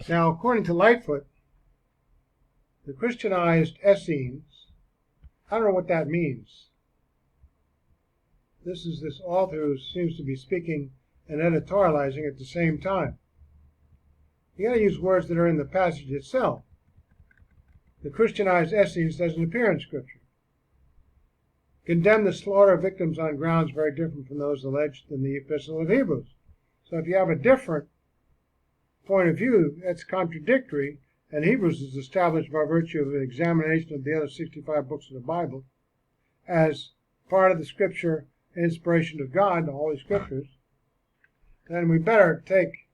Now, according to Lightfoot, the Christianized Essennes, I don't know what that means. This is this author who seems to be speaking and editorializing at the same time. You got to use words that are in the passage itself. The Christianized Essennes doesn't appear in Scripture. Condemn the slaughter of victims on grounds very different from those alleged in the Epistle of Hebrews. So if you have a different point of view, that's contradictory, and Hebrews is established by virtue of an examination of the other 65 books of the Bible as part of the Scripture inspiration of God, the Holy Scriptures, then we better take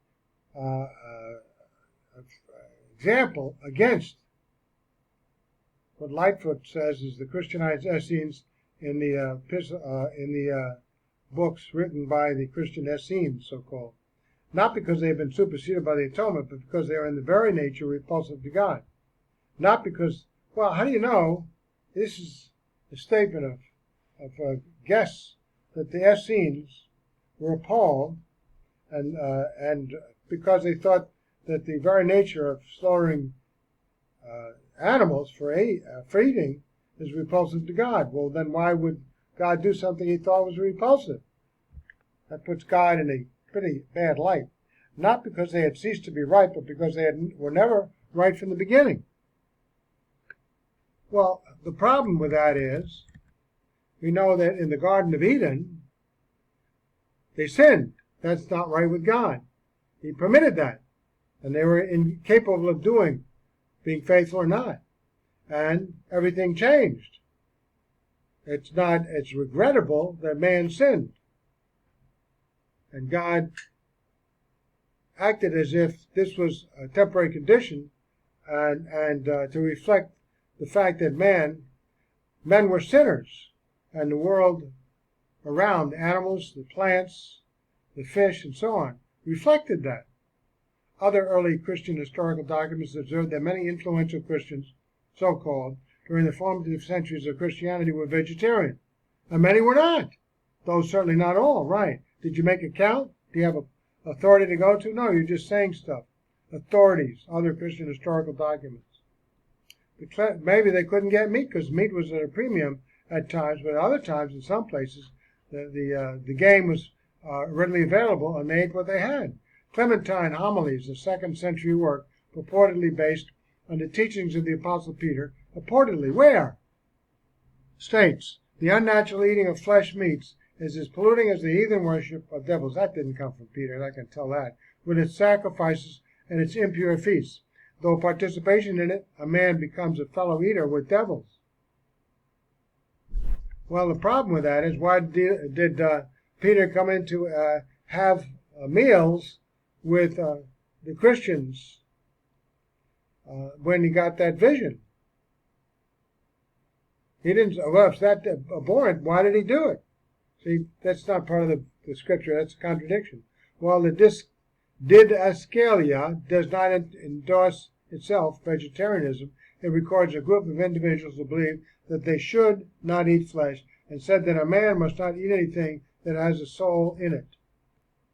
example against what Lightfoot says is the Christianized Essennes in the books written by the Christian Essenes, so-called. Not because they've been superseded by the Atonement, but because they are in the very nature repulsive to God. Not because, well, how do you know? This is a statement of guess that the Essenes were appalled, and because they thought that the very nature of slaughtering animals for eating is repulsive to God. Well, then why would God do something he thought was repulsive? That puts God in a pretty bad light. Not because they had ceased to be right, but because they were never right from the beginning. Well, the problem with that is, we know that in the Garden of Eden, they sinned. That's not right with God. He permitted that. And they were incapable of being faithful or not. And everything changed. It's regrettable that man sinned. And God acted as if this was a temporary condition and to reflect the fact that men were sinners, and the world around, the animals, the plants, the fish, and so on, reflected that. Other early Christian historical documents observed that many influential Christians, so-called, during the formative centuries of Christianity were vegetarian, and many were not, though certainly not all, right? Did you make a count? Do you have an authority to go to? No, you're just saying stuff. Authorities, other Christian historical documents. Maybe they couldn't get meat because meat was at a premium at times, but other times in some places the game was readily available and they ate what they had. Clementine, Homilies, a 2nd century work purportedly based on the teachings of the Apostle Peter, purportedly, where? States, the unnatural eating of flesh meats is as polluting as the heathen worship of devils. That didn't come from Peter, I can tell that. With its sacrifices and its impure feasts. Though participation in it, a man becomes a fellow eater with devils. Well, the problem with that is, why did Peter come in to have meals with the Christians when he got that vision? He didn't. Well, if it's that abhorrent, why did he do it? See, that's not part of the Scripture. That's a contradiction. Well, the Didascalia does not endorse itself vegetarianism. It records a group of individuals who believe that they should not eat flesh, and said that a man must not eat anything that has a soul in it.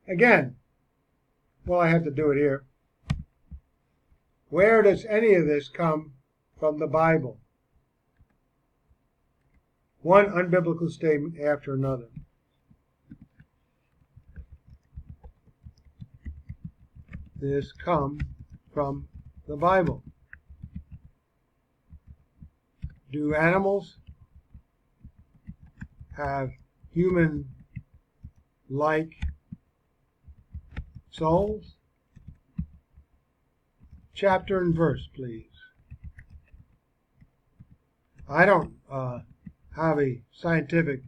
Again, well, I have to do it here. Where does any of this come from the Bible? One unbiblical statement after another. This come from the Bible. Do animals have human-like souls? Chapter and verse, please. I don't have a scientific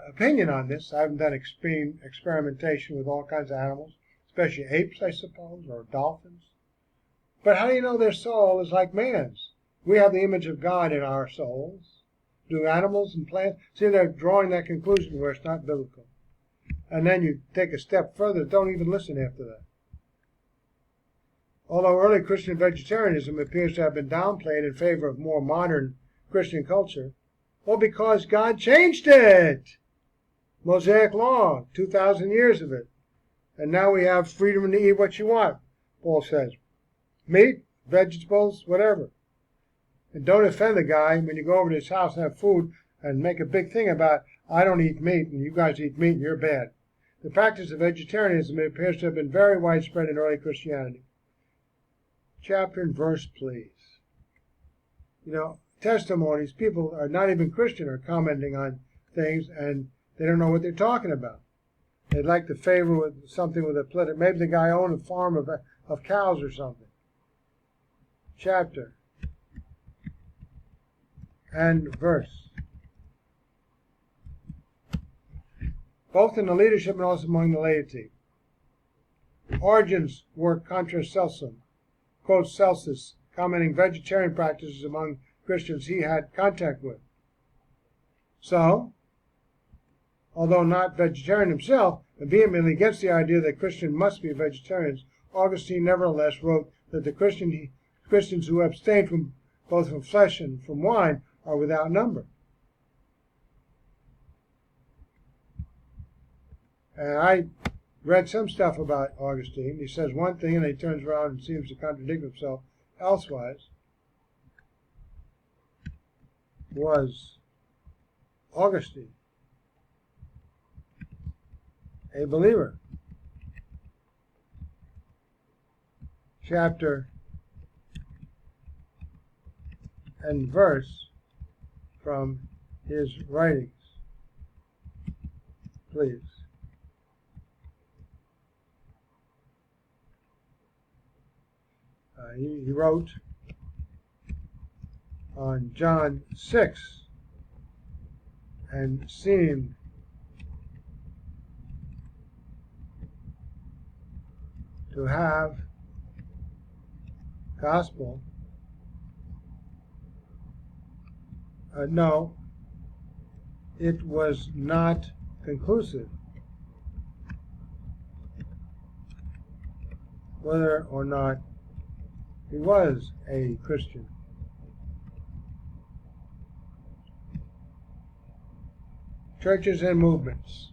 opinion on this. I haven't done experimentation with all kinds of animals, especially apes, I suppose, or dolphins. But how do you know their soul is like man's? We have the image of God in our souls. Do animals and plants? See, they're drawing that conclusion where it's not biblical. And then you take a step further, don't even listen after that. Although early Christian vegetarianism appears to have been downplayed in favor of more modern Christian culture, well, because God changed it. Mosaic law, 2,000 years of it. And now we have freedom to eat what you want. Paul says. Meat, vegetables, whatever. And don't offend the guy when you go over to his house and have food and make a big thing about, I don't eat meat and you guys eat meat and you're bad. The practice of vegetarianism appears to have been very widespread in early Christianity. Chapter and verse, please. You know, testimonies, people are not even Christian are commenting on things and they don't know what they're talking about. They'd like to favor with something with a political, maybe the guy owned a farm of cows or something. Chapter and verse. Both in the leadership and also among the laity. Origen's work Contra Celsum quotes Celsus, commenting vegetarian practices among Christians he had contact with. So, although not vegetarian himself, and vehemently against the idea that Christians must be vegetarians, Augustine nevertheless wrote that the Christians who abstain from both from flesh and from wine are without number. And I read some stuff about Augustine. He says one thing and he turns around and seems to contradict himself elsewise. Was Augustine a believer? Chapter and verse from his writings, please. He wrote on John 6 and seemed to have gospel. No, it was not conclusive whether or not he was a Christian. Churches and movements.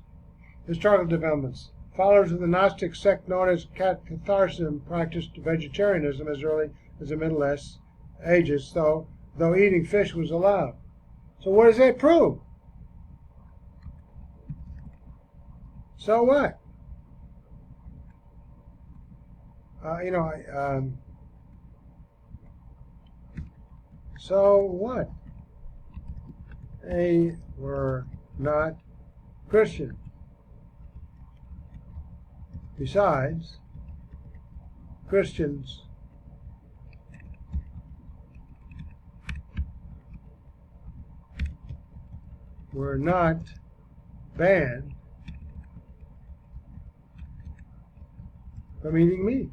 Historical developments. Followers of the Gnostic sect known as Catholicism practiced vegetarianism as early as the Middle Ages, though eating fish was allowed. So what does that prove? So what? So what? They were not Christian. Besides, Christians were not banned from eating meat.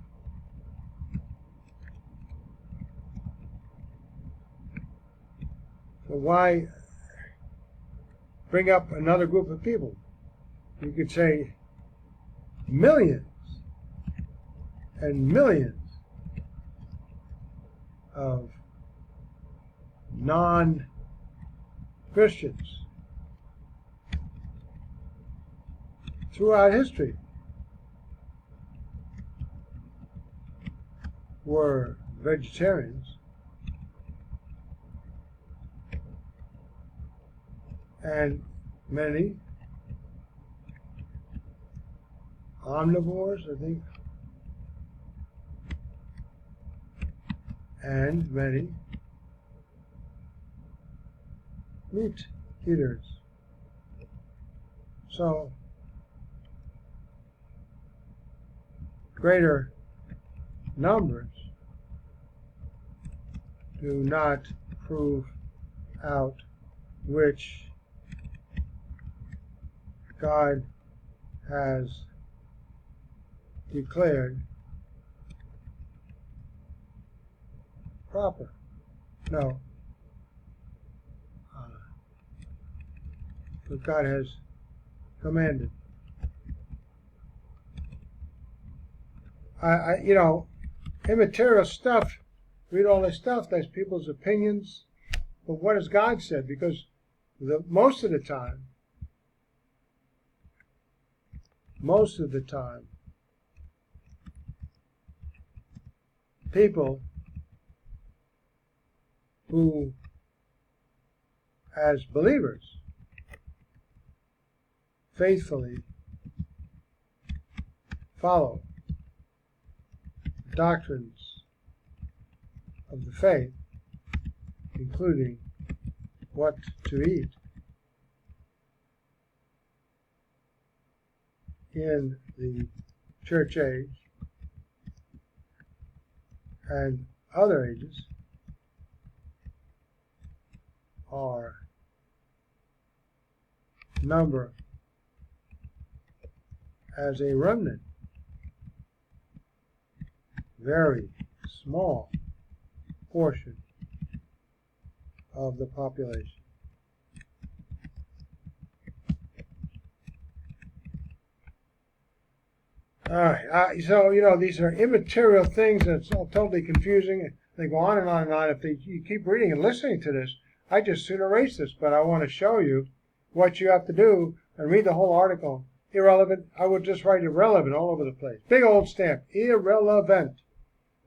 So why bring up another group of people? You could say millions and millions of non-Christians throughout history were vegetarians, and many omnivores, I think, and many meat eaters. So, greater numbers do not prove out which God has declared proper. No. What God has commanded. Immaterial stuff, read all this stuff, that's people's opinions, but what has God said? Because most of the time, people who, as believers, faithfully follow the doctrines of the faith, including what to eat in the church age and other ages, are numbered as a remnant, very small portion of the population. All right, so, these are immaterial things, and it's all totally confusing. They go on and on and on. If you keep reading and listening to this, I just soon erase this, but I want to show you what you have to do and read the whole article. Irrelevant. I would just write irrelevant all over the place. Big old stamp. Irrelevant.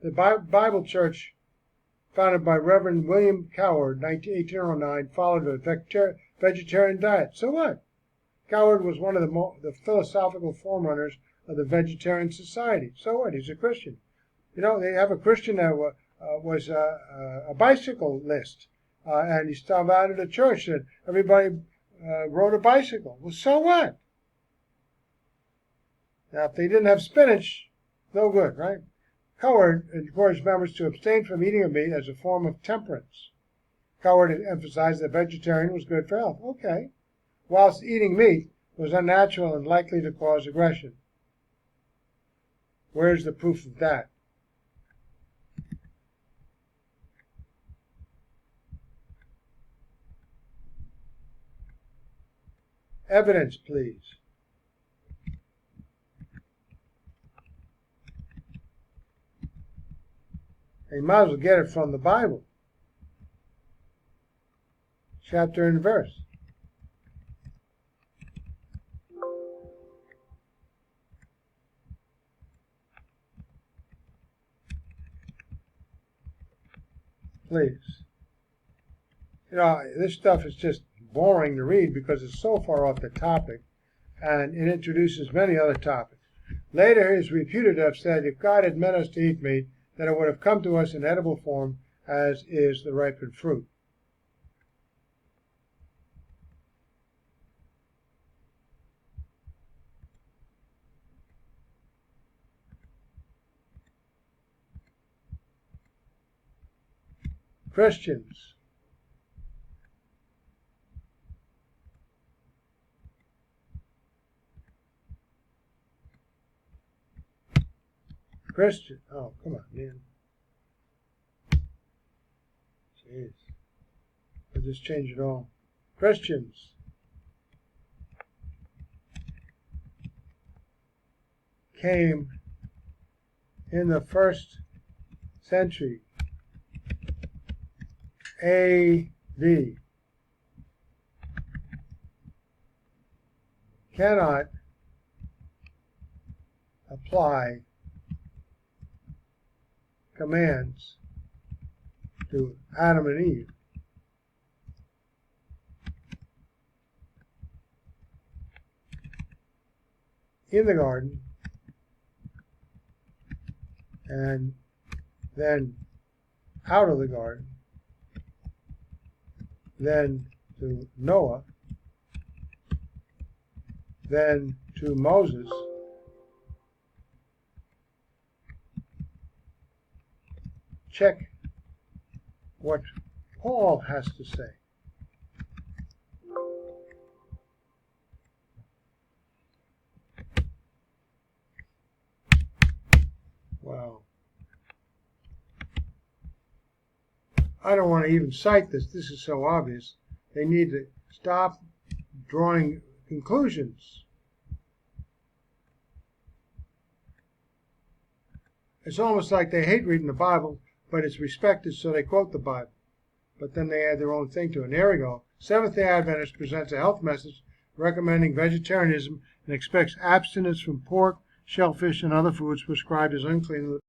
The Bible Church, founded by Reverend William Coward, 1809, followed a vegetarian diet. So what? Coward was one of the philosophical forerunners of the Vegetarian Society. So what? He's a Christian. They have a Christian that was a bicyclist, and he founded a church that everybody rode a bicycle. Well, so what? Now, if they didn't have spinach, no good, right? Coward encouraged members to abstain from eating of meat as a form of temperance. Coward emphasized that vegetarian was good for health. Okay. Whilst eating meat was unnatural and likely to cause aggression. Where's the proof of that? Evidence, please. You might as well get it from the Bible. Chapter and verse. Please. This stuff is just boring to read because it's so far off the topic, and it introduces many other topics. Later, it is reputed to have said, if God had meant us to eat meat, then it would have come to us in edible form, as is the ripened fruit. Christians. Christian. Oh, come on, man. Jeez. I'll just change it all. Christians. Came in the 1st century A.D. Cannot apply commands to Adam and Eve. In the garden, and then out of the garden, then to Noah, then to Moses, check what Paul has to say. Wow. I don't want to even cite this. This is so obvious. They need to stop drawing conclusions. It's almost like they hate reading the Bible, but it's respected, so they quote the Bible. But then they add their own thing to it. And there we go. Seventh-day Adventist presents a health message recommending vegetarianism and expects abstinence from pork, shellfish, and other foods prescribed as unclean